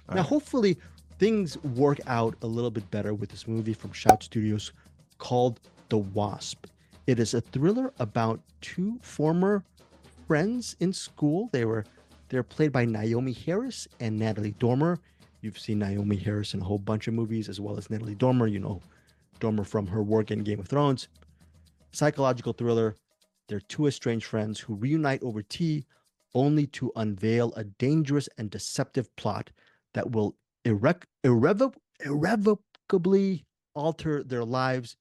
All Now, right. hopefully, things work out a little bit better with this movie from Shout Studios called The Wasp. It is a thriller about two former friends in school. They're played by Naomie Harris and Natalie Dormer. You've seen Naomie Harris in a whole bunch of movies, as well as Natalie Dormer. You know Dormer from her work in Game of Thrones. Psychological thriller. They're two estranged friends who reunite over tea, only to unveil a dangerous and deceptive plot that will irrevocably alter their lives.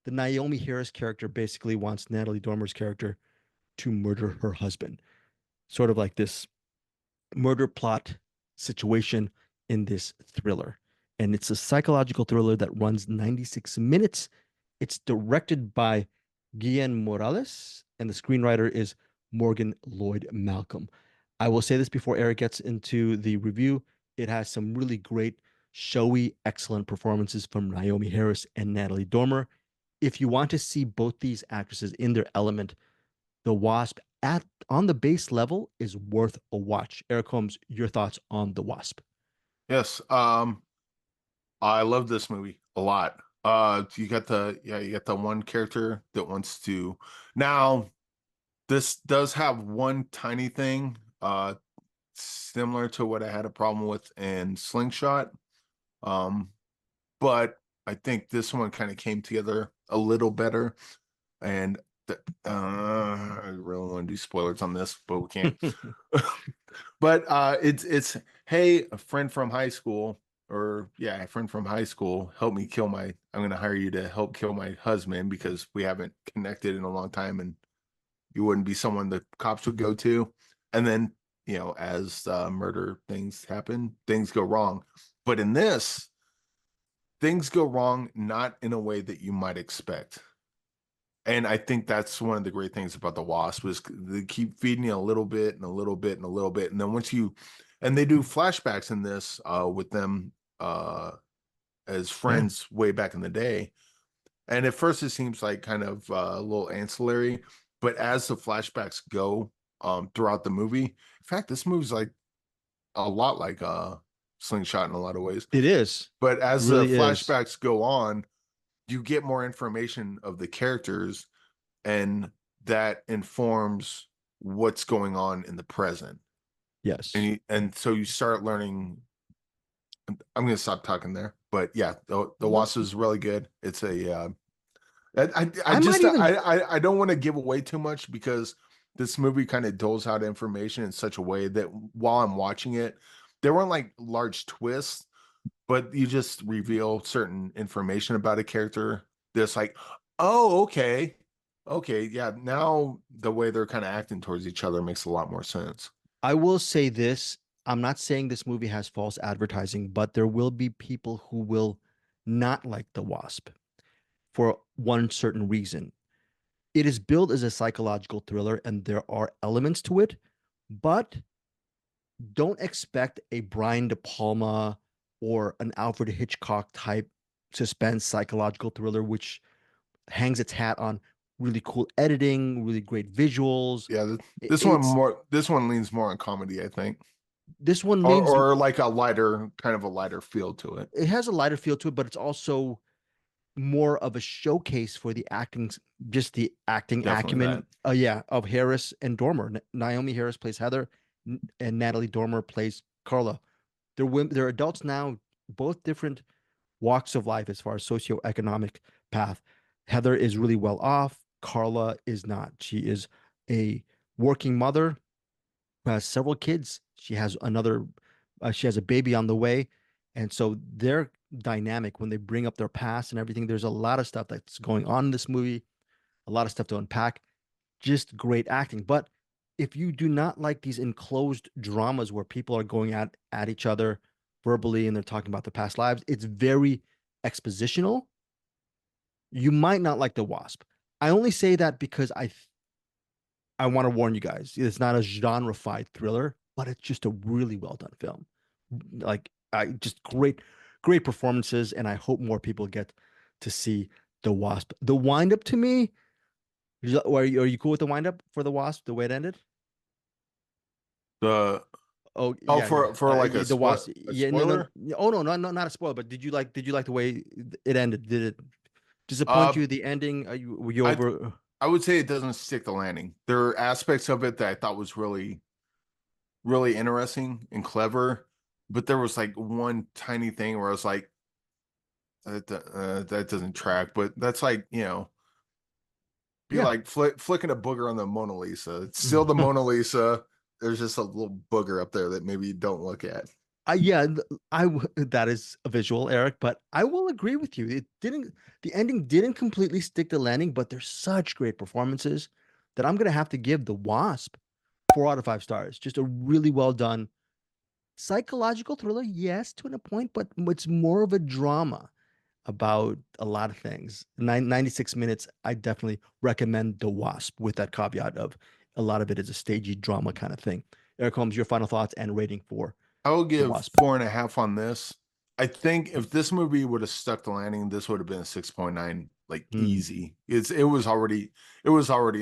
The Naomie Harris character basically wants Natalie Dormer's character to murder her husband. Sort of like this murder plot situation in this thriller. And it's a psychological thriller that runs 96 minutes. It's directed by Guillen Morales, and the screenwriter is Morgan Lloyd Malcolm. I will say this before Eric gets into the review. It has some really great, showy, excellent performances from Naomie Harris and Natalie Dormer. If you want to see both these actresses in their element, The Wasp at on the base level is worth a watch. Eric Holmes, your thoughts on The Wasp? Yes. I love this movie a lot. You got the one character that wants to. Now, this does have one tiny thing, similar to what I had a problem with in Slingshot. Um, but I think this one kind of came together a little better. And I really want to do spoilers on this, but we can't. But it's hey, a friend from high school, or yeah, a friend from high school, help me kill my. I'm gonna hire you to help kill my husband because we haven't connected in a long time, and you wouldn't be someone the cops would go to. And then as murder things happen, things go wrong. But in this, things go wrong not in a way that you might expect. And I think that's one of the great things about the Wasp is they keep feeding you a little bit and a little bit and a little bit, and then and they do flashbacks in this with them as Yeah. friends way back in the day. And at first it seems like kind of a little ancillary, but as the flashbacks go throughout the movie, in fact, this movie's like a lot like Slingshot in a lot of ways. It is. But It as the really is. flashbacks go on, you get more information of the characters and that informs what's going on in the present. Yes. And so you start learning. I'm going to stop talking there, but yeah, the No, Wasp is really good. It's a I I might just even I don't want to give away too much because this movie kind of doles out information in such a way that while I'm watching it, there weren't like large twists, but you just reveal certain information about a character that's like, oh, okay. Okay, yeah, now the way they're kind of acting towards each other makes a lot more sense. I will say this. I'm not saying this movie has false advertising, but there will be people who will not like The Wasp for one certain reason. It is billed as a psychological thriller and there are elements to it, but don't expect a Brian De Palma or an Alfred Hitchcock type suspense psychological thriller, which hangs its hat on really cool editing, really great visuals. Yeah, It's this one leans more on comedy, I think. this one leans Or like a lighter kind of a lighter feel to it. it has a lighter feel to it, but it's also more of a showcase for the acting, just the acting Definitely acumen. that. Yeah, of Harris and Dormer. Naomie Harris plays Heather, and Natalie Dormer plays Carla. They're women. They're adults now, both different walks of life as far as socioeconomic path. Heather is really well off. Carla is not. She is a working mother who has several kids. She has a baby on the way. And so their dynamic when they bring up their past and everything, there's a lot of stuff that's going on in this movie, a lot of stuff to unpack. Just great acting. But if you do not like these enclosed dramas where people are going at each other verbally and they're talking about their past lives, it's very expositional. You might not like The Wasp. I only say that because I want to warn you guys. It's not a genre-fied thriller, but it's just a really well done film. Like I just great performances, and I hope more people get to see The Wasp. The wind up to me, are you cool with the wind up for The Wasp, the way it ended? The Oh Oh, yeah, yeah. for like The Wasp. a Yeah, no, no. spoiler. Oh no, not a spoiler. But did you like the way it ended? Did it disappoint Uh, you? The ending? Were you I over? I would say it doesn't stick the landing. There are aspects of it that I thought was really interesting and clever, but there was like one tiny thing where I was like, that doesn't track. But that's like, be Yeah. like flicking a booger on the Mona Lisa. It's still the Mona Lisa. There's just a little booger up there that maybe you don't look at. Yeah, that is a visual, Eric, but I will agree with you. The ending didn't completely stick the landing, but there's such great performances that I'm gonna have to give The Wasp 4 out of 5 stars. Just a really well done psychological thriller, yes, to a point, but it's more of a drama about a lot of things. 96 minutes, I definitely recommend The Wasp with that caveat of a lot of it is a stagey drama kind of thing. Eric Holmes, your final thoughts and rating for I will The give Wasp. 4.5 on this. I think if this movie would have stuck the landing, this would have been a 6.9, like Hmm. easy. It was already in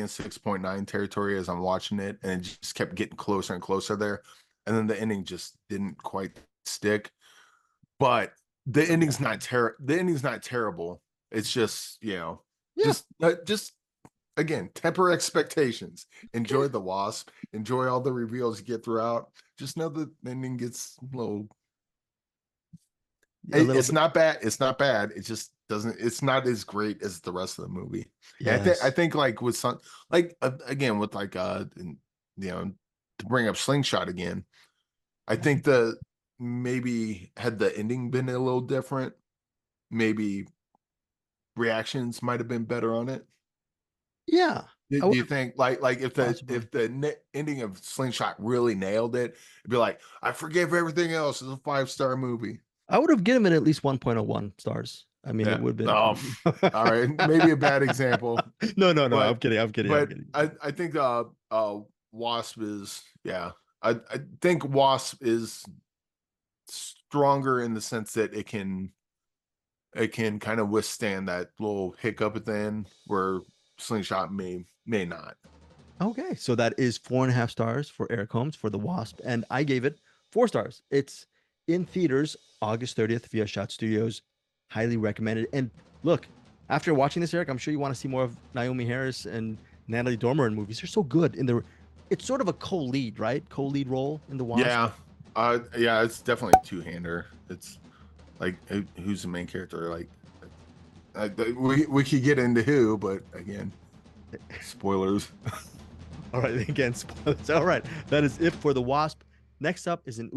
6.9 territory as I'm watching it, and it just kept getting closer and closer there. And then the ending just didn't quite stick. But Yeah. the ending's not terrible. It's just, Yeah. just again, temper expectations. Enjoy the Wasp. Enjoy all the reveals you get throughout. Just know the ending gets a little. A little It's bit. not bad. It's not bad. It just doesn't. It's not as great as the rest of the movie. And Yes. I think like with some like again with like to bring up Slingshot again. I think the maybe had the ending been a little different, maybe reactions might have been better on it. Yeah. Do I would you have think like if the possibly. if the ending of Slingshot really nailed it, it'd be like I forgive everything else. It's a 5-star movie. I would have given it at least 1.01 stars. I mean, it Yeah. would have Oh, been. all right. Maybe a bad example, No, no, no. I'm but kidding. I'm kidding. I'm but kidding. I think Wasp is yeah. I think Wasp is stronger in the sense that it can kind of withstand that little hiccup at the end where Slingshot may not. Okay, so that is 4.5 stars for Eric Holmes for The Wasp, and I gave it 4 stars. It's in theaters August 30th via Shot Studios. Highly recommended. And look, after watching this, Eric, I'm sure you want to see more of Naomi Harris and Natalie Dormer in movies. They're so good in the. It's sort of a co-lead, right? Co-lead role in The Wasp. Yeah. Yeah, it's definitely a two-hander. It's like who's the main character? Like we could get into who, but again, spoilers. All right, again, spoilers. All right, that is it for The Wasp. Next up is an